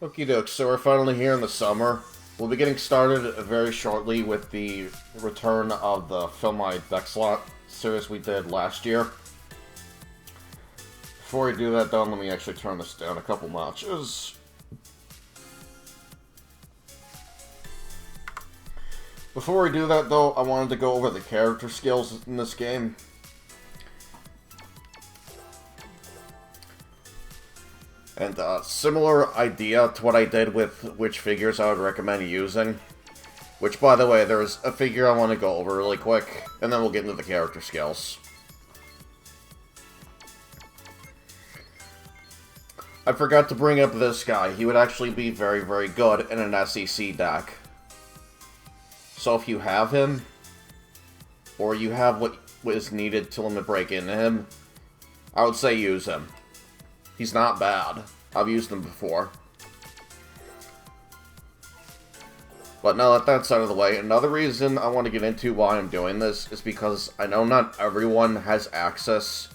Okie doke, so we're finally here in the summer. We'll be getting started very shortly with the return of the Fill My Deck Slot series we did last year. Before we do that, though, let me actually turn this down a couple notches. Before we do that, though, I wanted to go over the character skills in this game. And similar idea to what I did with which figures I would recommend using. Which, by the way, there's a figure I want to go over really quick, and then we'll get into the character skills. I forgot to bring up this guy. He would actually be very, very good in an SEC deck. So if you have him, or you have what is needed to limit break into him, I would say use him. He's not bad. I've used him before. But now that that's out of the way, another reason I want to get into why I'm doing this is because I know not everyone has access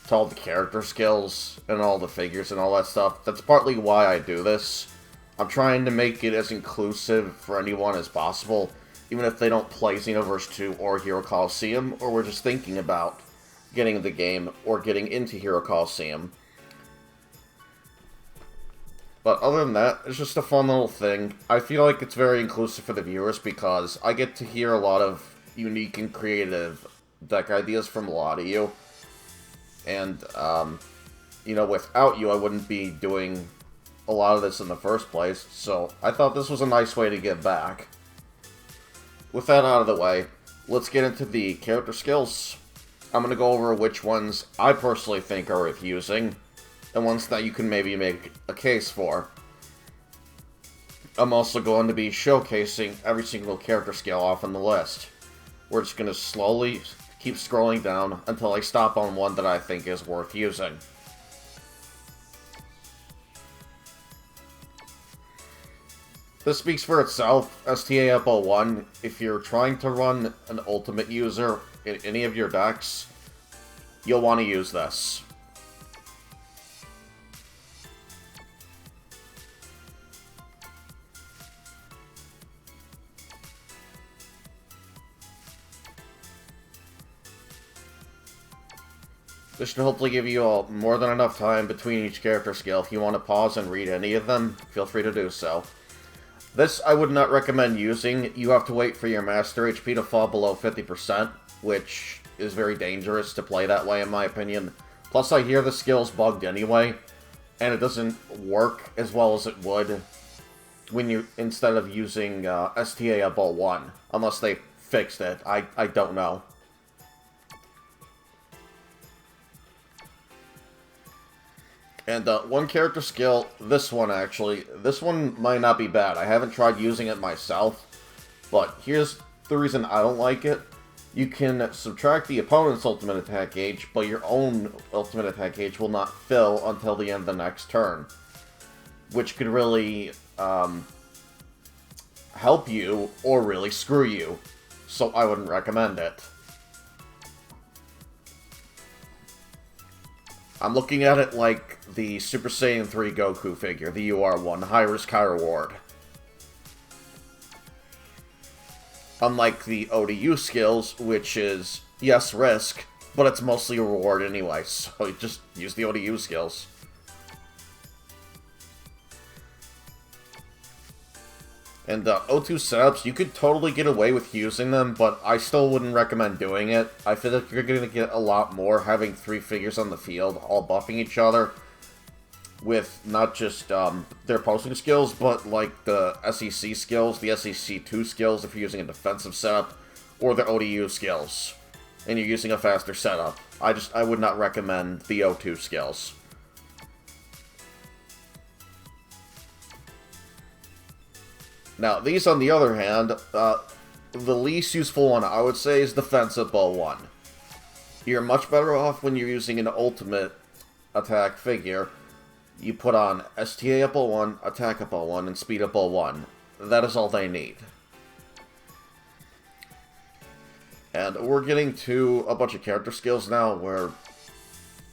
to all the character skills and all the figures and all that stuff. That's partly why I do this. I'm trying to make it as inclusive for anyone as possible, even if they don't play Xenoverse 2 or Hero Colosseum, or we're just thinking about getting the game or getting into Hero Colosseum. But other than that, it's just a fun little thing. I feel like it's very inclusive for the viewers because I get to hear a lot of unique and creative deck ideas from a lot of you. And, you know, without you, I wouldn't be doing a lot of this in the first place. So I thought this was a nice way to give back. With that out of the way, let's get into the character skills. I'm going to go over which ones I personally think are worth using, and ones that you can maybe make a case for. I'm also going to be showcasing every single character skill off on the list. We're just going to slowly keep scrolling down until I stop on one that I think is worth using. This speaks for itself. STA up 01, if you're trying to run an ultimate user in any of your decks, you'll want to use this. This should hopefully give you all more than enough time between each character skill. If you want to pause and read any of them, feel free to do so. This I would not recommend using. You have to wait for your master HP to fall below 50%, which is very dangerous to play that way in my opinion. Plus I hear the skill's bugged anyway, and it doesn't work as well as it would when you, instead of using STA up 01, unless they fixed it. I don't know. And one character skill, this one actually, this one might not be bad. I haven't tried using it myself, but here's the reason I don't like it. You can subtract the opponent's ultimate attack gauge, but your own ultimate attack gauge will not fill until the end of the next turn, which could really help you or really screw you, so I wouldn't recommend it. I'm looking at it like the Super Saiyan 3 Goku figure, the UR1, high risk, high reward. Unlike the ODU skills, which is, yes, risk, but it's mostly a reward anyway, so you just use the ODU skills. And O2 setups, you could totally get away with using them, but I still wouldn't recommend doing it. I feel like you're going to get a lot more having three figures on the field, all buffing each other, with not just their posting skills, but like the SEC skills, the SEC2 skills if you're using a defensive setup, or the ODU skills, and you're using a faster setup. I would not recommend the O2 skills. Now, these, on the other hand, the least useful one, I would say, is Defense up 01. You're much better off when you're using an ultimate attack figure. You put on STA up 01, Attack up 01, and Speed up 01. That is all they need. And we're getting to a bunch of character skills now where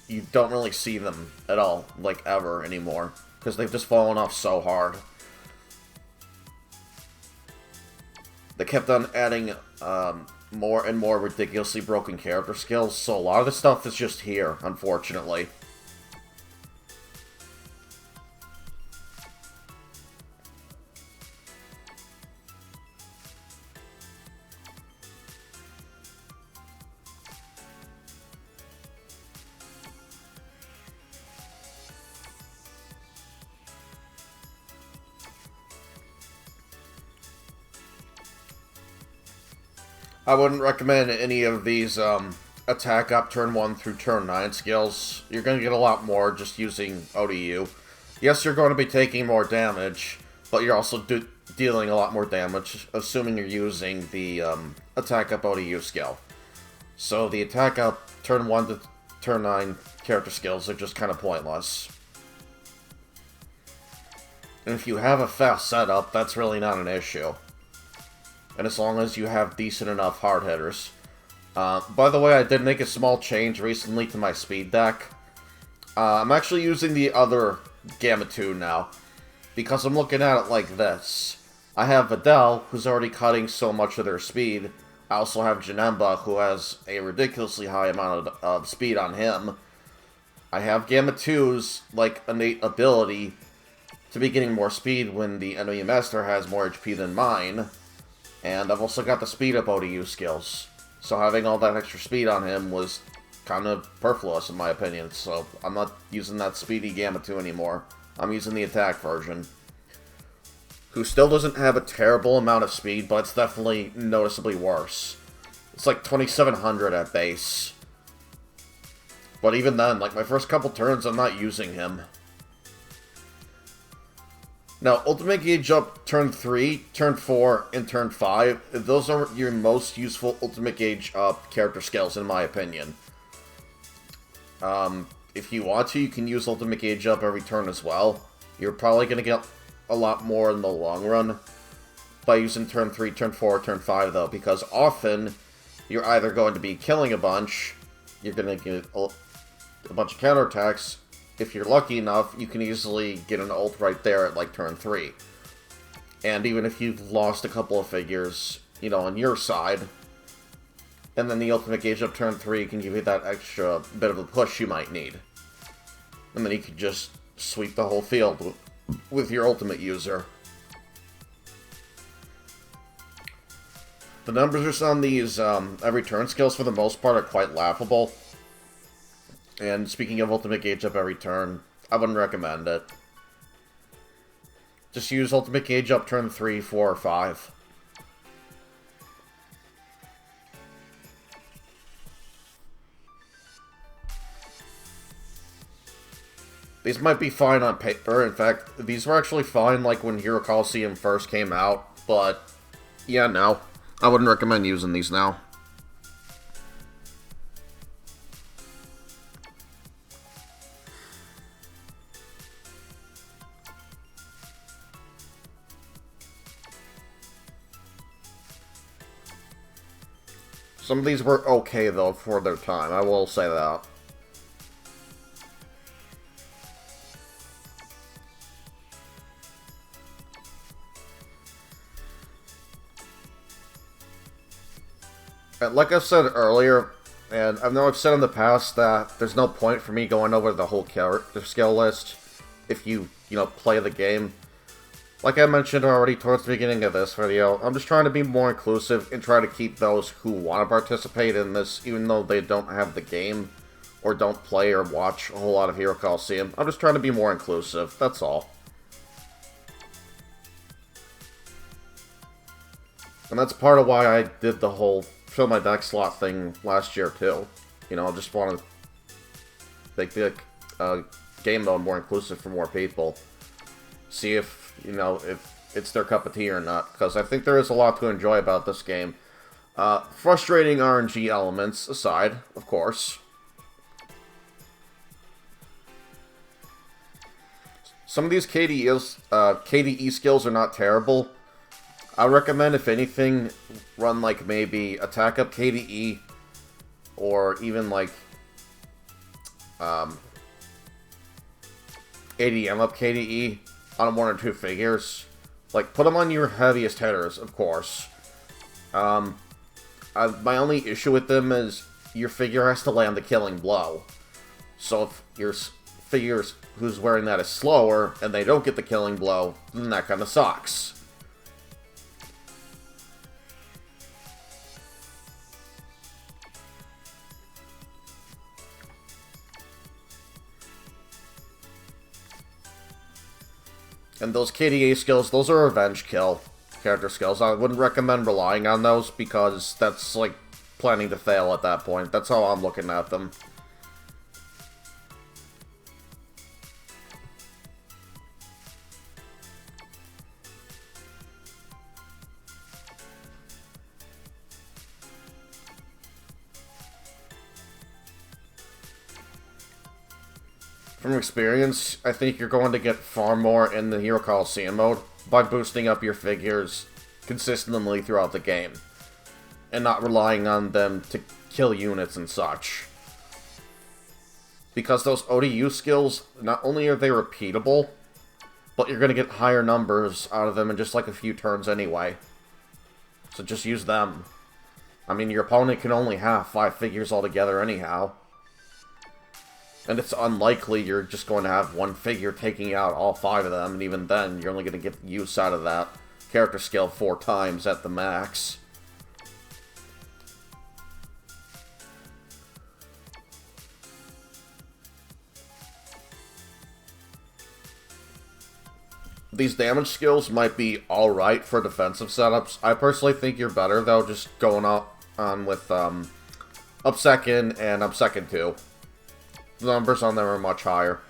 you don't really see them at all, like ever, anymore. because they've just fallen off so hard. They kept on adding more and more ridiculously broken character skills, so a lot of the stuff is just here, unfortunately. I wouldn't recommend any of these attack up turn 1 through turn 9 skills. You're going to get a lot more just using ODU. Yes, you're going to be taking more damage, but you're also dealing a lot more damage, assuming you're using the attack up ODU skill. So the attack up turn 1 to turn 9 character skills are just kind of pointless. And if you have a fast setup, that's really not an issue. And as long as you have decent enough hard hitters. By the way, I did make a small change recently to my speed deck. I'm actually using the other Gamma 2 now, because I'm looking at it like this. I have Videl, who's already cutting so much of their speed. I also have Janemba, who has a ridiculously high amount of speed on him. I have Gamma 2's, like, innate ability to be getting more speed when the enemy master has more HP than mine. And I've also got the speed up ODU skills. So having all that extra speed on him was kind of superfluous in my opinion. So I'm not using that speedy Gamma 2 anymore. I'm using the attack version. Who still doesn't have a terrible amount of speed, but it's definitely noticeably worse. It's like 2700 at base. But even then, like my first couple turns, I'm not using him. Now, Ultimate Gauge Up turn 3, turn 4, and turn 5, those are your most useful Ultimate Gauge Up character skills, in my opinion. If you want to, you can use Ultimate Gauge Up every turn as well. You're probably going to get a lot more in the long run by using turn 3, turn 4, turn 5, though, because often you're either going to be killing a bunch, you're going to get a bunch of counterattacks. If you're lucky enough, you can easily get an ult right there at, like, turn 3. And even if you've lost a couple of figures, you know, on your side, and then the Ultimate Gauge Up turn 3 can give you that extra bit of a push you might need. And then you can just sweep the whole field with your ultimate user. The numbers on these every turn skills, for the most part, are quite laughable. And speaking of Ultimate Gauge Up every turn, I wouldn't recommend it. Just use Ultimate Gauge Up turn 3, 4, or 5. These might be fine on paper. In fact, these were actually fine like when Hero Colosseum first came out. But, yeah, no. I wouldn't recommend using these now. Some of these were okay, though, for their time. I will say that. And like I said earlier, and I know I've said in the past that there's no point for me going over the whole character skill list if you play the game. Like I mentioned already towards the beginning of this video, I'm just trying to be more inclusive and try to keep those who want to participate in this, even though they don't have the game, or don't play or watch a whole lot of Hero Colosseum. I'm just trying to be more inclusive, that's all. And that's part of why I did the whole fill my deck slot thing last year, too. You know, I just want to make the game mode more inclusive for more people. See if if it's their cup of tea or not, because I think there is a lot to enjoy about this game. Frustrating RNG elements aside, of course. Some of these KDE skills are not terrible. I recommend, if anything, run like maybe Attack Up KDE, or even like ADM up KDE on 1 or 2 figures. Like, put them on your heaviest hitters, of course. My only issue with them is your figure has to land the killing blow. So if your figure who's wearing that is slower, and they don't get the killing blow, then that kind of sucks. And those KDA skills, those are revenge kill character skills. I wouldn't recommend relying on those, because that's like planning to fail at that point. That's how I'm looking at them. From experience, I think you're going to get far more in the Hero Colosseum mode by boosting up your figures consistently throughout the game, and not relying on them to kill units and such. Because those ODU skills, not only are they repeatable, but you're going to get higher numbers out of them in just like a few turns anyway. So just use them. I mean, your opponent can only have 5 figures altogether anyhow. And it's unlikely you're just going to have one figure taking out all 5 of them, and even then, you're only going to get use out of that character skill 4 times at the max. These damage skills might be alright for defensive setups. I personally think you're better, though, just going on with up second and up second 2. The numbers on them are much higher.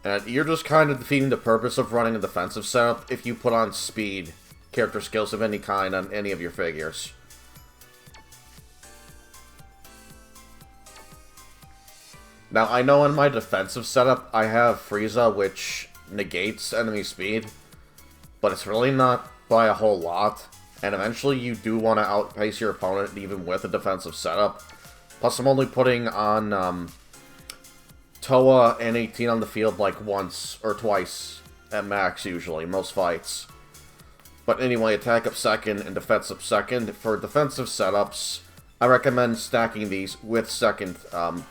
And you're just kind of defeating the purpose of running a defensive setup if you put on speed character skills of any kind on any of your figures. Now, I know in my defensive setup I have Frieza, which negates enemy speed, but it's really not by a whole lot. And eventually you do want to outpace your opponent even with a defensive setup. Plus I'm only putting on Toa and 18 on the field like once or twice at max usually, most fights. But anyway, attack up second and defense up second. For defensive setups, I recommend stacking these with second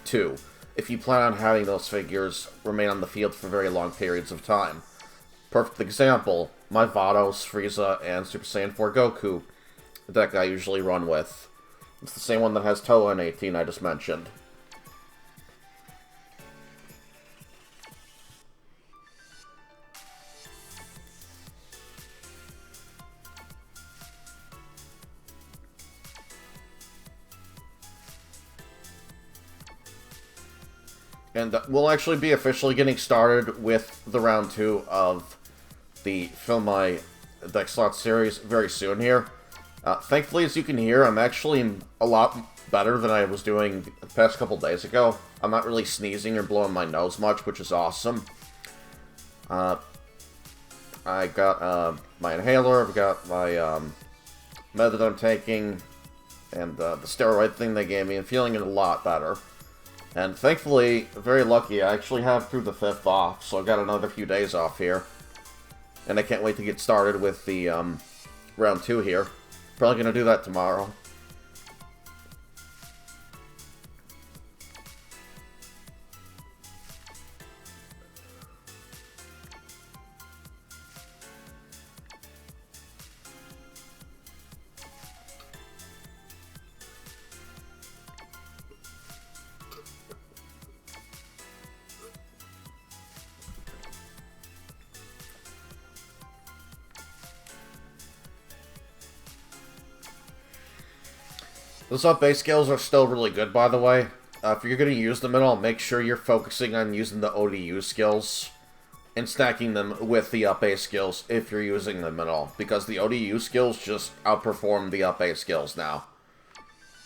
2, if you plan on having those figures remain on the field for very long periods of time. Perfect example, my Vados, Frieza, and Super Saiyan 4 Goku deck I usually run with. It's the same one that has Toa and 18 I just mentioned. And we'll actually be officially getting started with the round 2 of the Fill My Deck Slot series very soon here. Thankfully, as you can hear, I'm actually a lot better than I was doing the past couple days ago. I'm not really sneezing or blowing my nose much, which is awesome. I got my inhaler, I've got my med that I'm taking, and the steroid thing they gave me, and feeling a lot better. And thankfully, very lucky, I actually have through the 5th off, so I've got another few days off here. And I can't wait to get started with the round 2 here. Probably going to do that tomorrow. Those up base skills are still really good, by the way. If you're going to use them at all, make sure you're focusing on using the ODU skills and stacking them with the up base skills if you're using them at all. Because the ODU skills just outperform the up base skills now.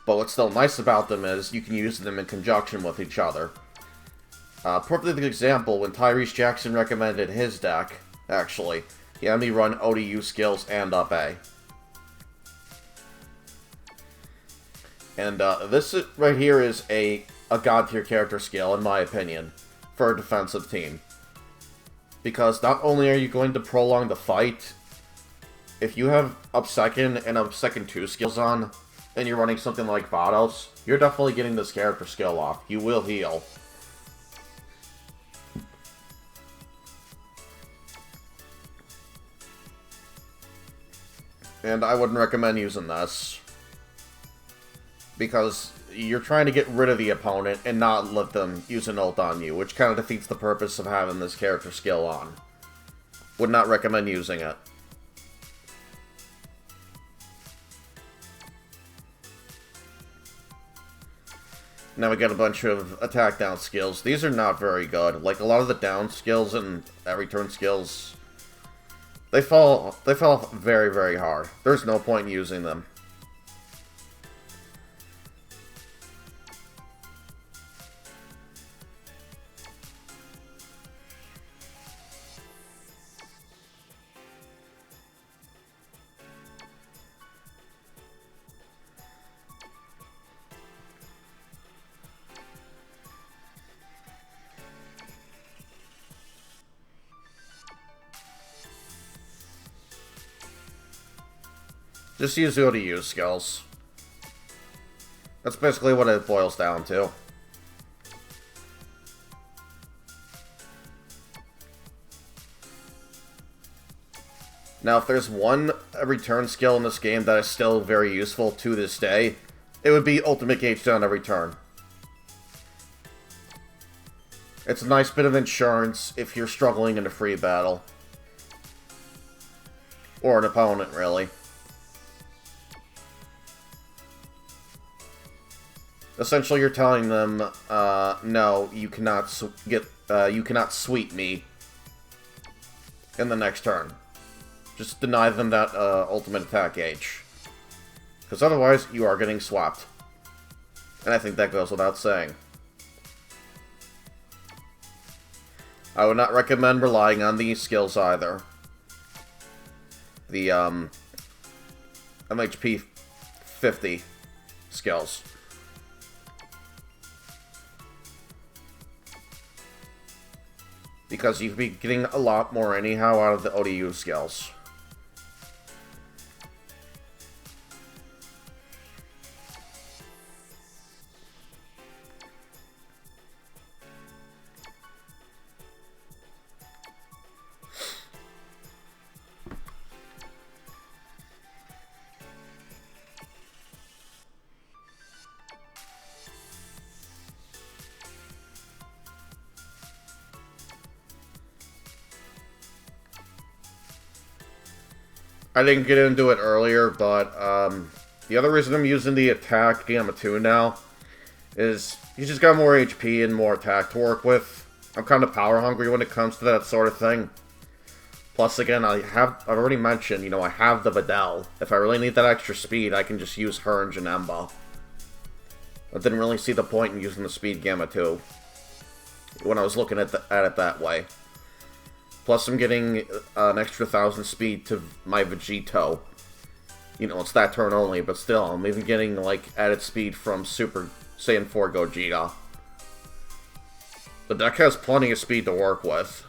But what's still nice about them is you can use them in conjunction with each other. Perfect example, when Tyrese Jackson recommended his deck, actually, he had me run ODU skills and up A. And this right here is a a god-tier character skill, in my opinion, for a defensive team. Because not only are you going to prolong the fight, if you have up second and up second 2 skills on, and you're running something like Vados, you're definitely getting this character skill off. You will heal. And I wouldn't recommend using this, because you're trying to get rid of the opponent and not let them use an ult on you, which kind of defeats the purpose of having this character skill on. Would not recommend using it. Now we got a bunch of attack down skills. These are not very good. Like, a lot of the down skills and every turn skills, they fall very, very hard. There's no point in using them. Just use the ODU skills. That's basically what it boils down to. Now, if there's one return skill in this game that is still very useful to this day, it would be Ultimate Gauge Down every turn. It's a nice bit of insurance if you're struggling in a free battle. Or an opponent, really. Essentially, you're telling them, no, you cannot sweep me in the next turn. Just deny them that ultimate attack gauge. Because otherwise, you are getting swapped. And I think that goes without saying. I would not recommend relying on these skills either. The MHP 50 skills. Because you'd be getting a lot more anyhow out of the ODU skills. I didn't get into it earlier, but the other reason I'm using the attack Gamma 2 now is he's just got more HP and more attack to work with. I'm kind of power hungry when it comes to that sort of thing. Plus, again, I've already mentioned, you know, I have the Videl. If I really need that extra speed, I can just use her and Janemba. I didn't really see the point in using the speed Gamma 2 when I was looking at it that way. Plus, I'm getting an extra 1,000 speed to my Vegito. You know, it's that turn only, but still, I'm even getting, like, added speed from Super Saiyan 4 Gogeta. The deck has plenty of speed to work with.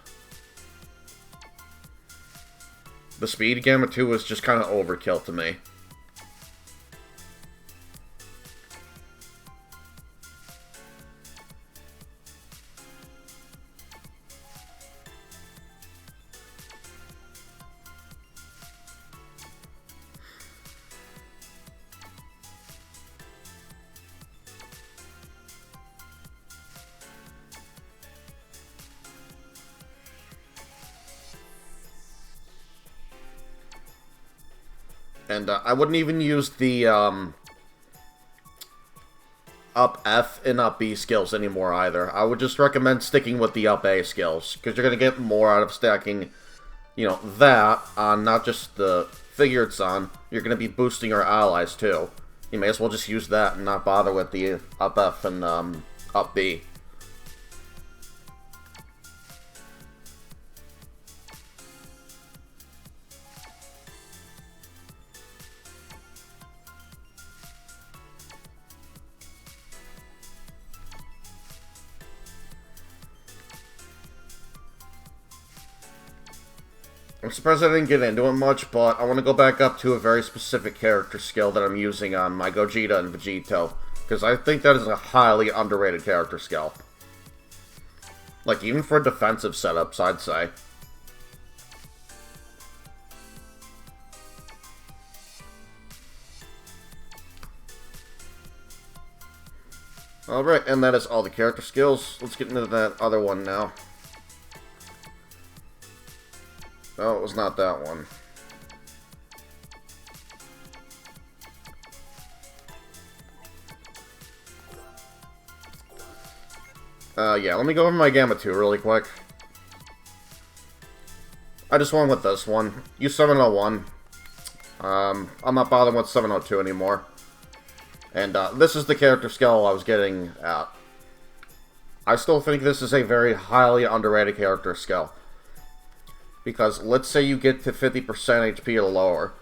The speed Gamma 2 was just kind of overkill to me. And I wouldn't even use the up F and up B skills anymore either. I would just recommend sticking with the up A skills, because you're going to get more out of stacking, you know, that on not just the figure it's on, you're going to be boosting your allies too. You may as well just use that and not bother with the up F and up B. I'm surprised I didn't get into it much, but I want to go back up to a very specific character skill that I'm using on my Gogeta and Vegito, because I think that is a highly underrated character skill. Like, even for defensive setups, I'd say. Alright, and that is all the character skills. Let's get into that other one now. Oh, it was not that one. Yeah, let me go over my Gamma 2 really quick. I just went with this one. Use 701. I'm not bothering with 702 anymore. And, this is the character skill I was getting at. I still think this is a very highly underrated character skill. Because, let's say you get to 50% HP or lower.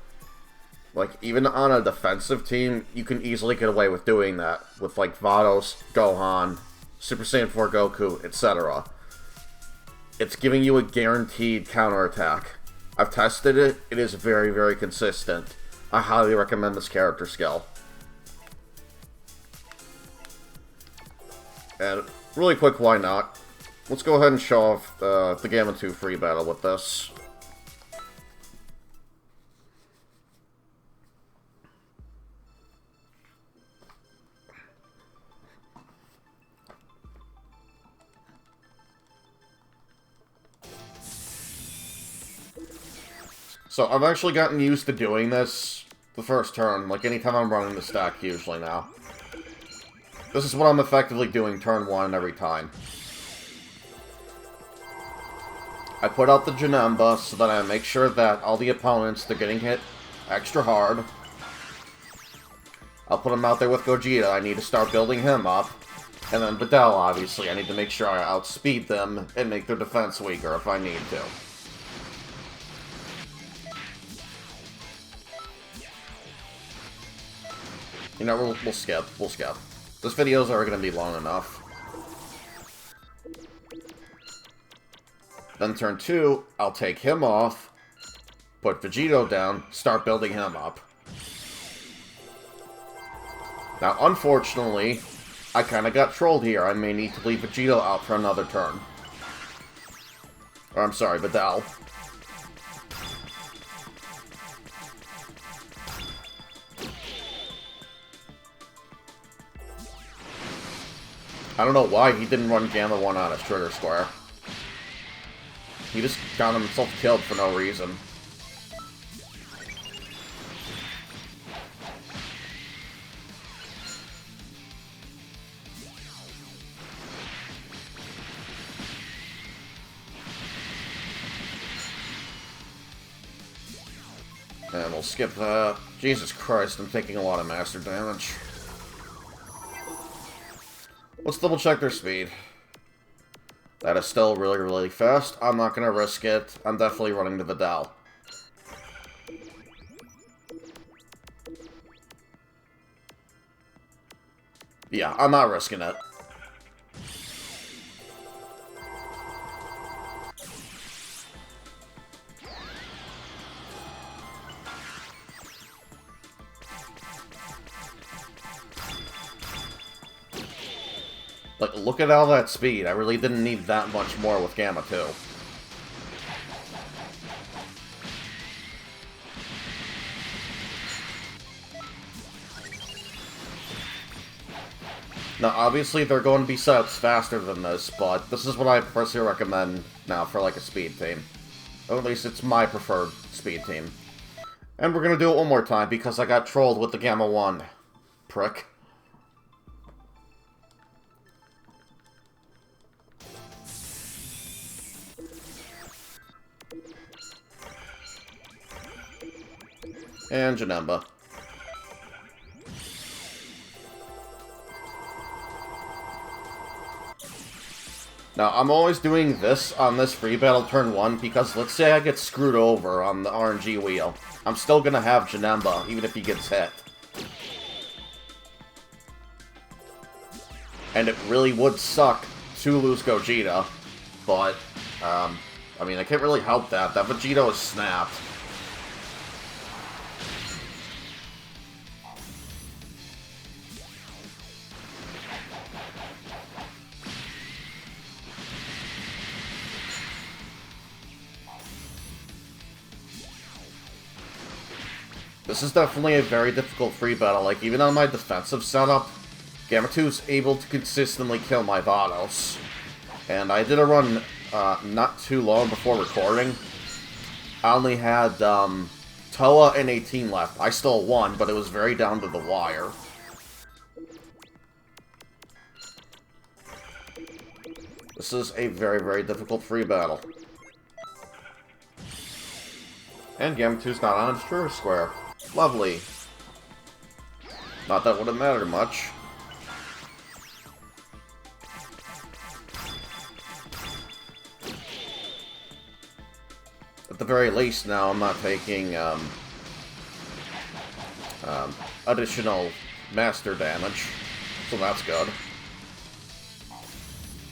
Like, even on a defensive team, you can easily get away with doing that. With, like, Vados, Gohan, Super Saiyan 4 Goku, etc. It's giving you a guaranteed counterattack. I've tested it. It is very, very consistent. I highly recommend this character skill. And, really quick, why not? Let's go ahead and show off the Gamma 2 free battle with this. So, I've actually gotten used to doing this the first turn, like anytime I'm running the stack usually now. This is what I'm effectively doing turn 1 every time. I put out the Janemba so that I make sure that all the opponents, they're getting hit extra hard. I'll put him out there with Gogeta. I need to start building him up. And then Videl, obviously. I need to make sure I outspeed them and make their defense weaker if I need to. You know, we'll skip. We'll skip. This video's already going to be long enough. Then turn 2, I'll take him off, put Vegito down, start building him up. Now, unfortunately, I kind of got trolled here. I may need to leave Vegito out for another turn. Or, I'm sorry, Videl. I don't know why he didn't run Gamma 1 on his trigger square. He just got himself killed for no reason. And we'll skip that. Jesus Christ, I'm taking a lot of master damage. Let's double check their speed. That is still really, really fast. I'm not going to risk it. I'm definitely running to Videl. Yeah, I'm not risking it. Like, look at all that speed. I really didn't need that much more with Gamma 2. Now, obviously, they're going to be setups faster than this, but this is what I personally recommend now for, like, a speed team. Or at least it's my preferred speed team. And we're going to do it one more time, because I got trolled with the Gamma 1. Prick. And Janemba. Now, I'm always doing this on this free battle turn 1, because let's say I get screwed over on the RNG wheel. I'm still gonna have Janemba, even if he gets hit. And it really would suck to lose Gogeta, but, I mean, I can't really help that. That Vegito is snapped. This is definitely a very difficult free battle. Like, even on my defensive setup, Gamma 2 is able to consistently kill my Vados. And I did a run not too long before recording. I only had Toa and 18 left. I still won, but it was very down to the wire. This is a very, very difficult free battle. And Gamma 2's not on its true square. Lovely. Not that it would have mattered much. At the very least, now I'm not taking additional master damage, so that's good.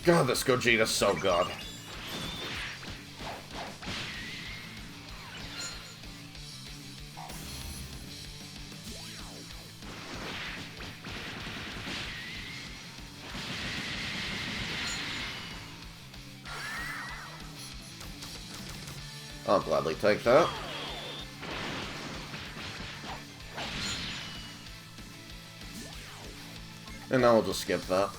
God, this Gogeta's so good. I'll gladly take that. And now we'll just skip that.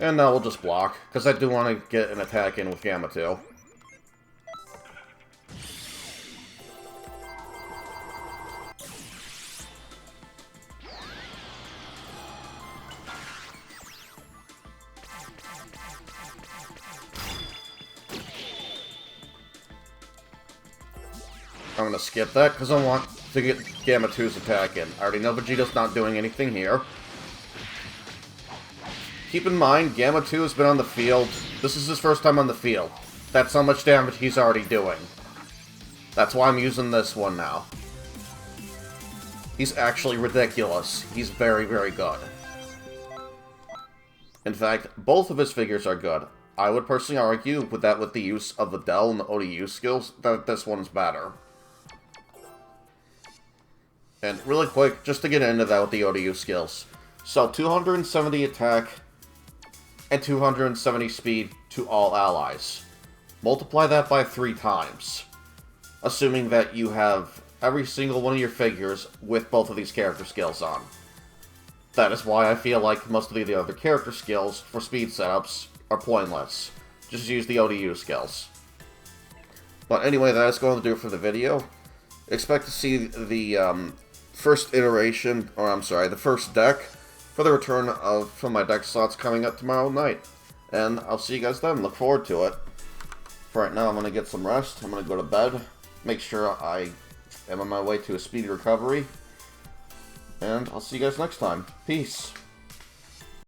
And now we'll just block, because I do want to get an attack in with Gamma 2. I'm going to skip that because I want to get Gamma 2's attack in. I already know Vegeta's not doing anything here. Keep in mind, Gamma 2 has been on the field. This is his first time on the field. That's how much damage he's already doing. That's why I'm using this one now. He's actually ridiculous. He's very, very good. In fact, both of his figures are good. I would personally argue with the use of the Dell and the ODU skills, that this one's better. And really quick, just to get into that with the ODU skills. So, 270 attack and 270 speed to all allies. Multiply that by 3 times. Assuming that you have every single one of your figures with both of these character skills on. That is why I feel like most of the other character skills for speed setups are pointless. Just use the ODU skills. But anyway, that is going to do it for the video. Expect to see the first iteration, or I'm sorry, the first deck for the return of some of my deck slots coming up tomorrow night. And I'll see you guys then. Look forward to it. For right now, I'm going to get some rest. I'm going to go to bed. Make sure I am on my way to a speedy recovery. And I'll see you guys next time. Peace.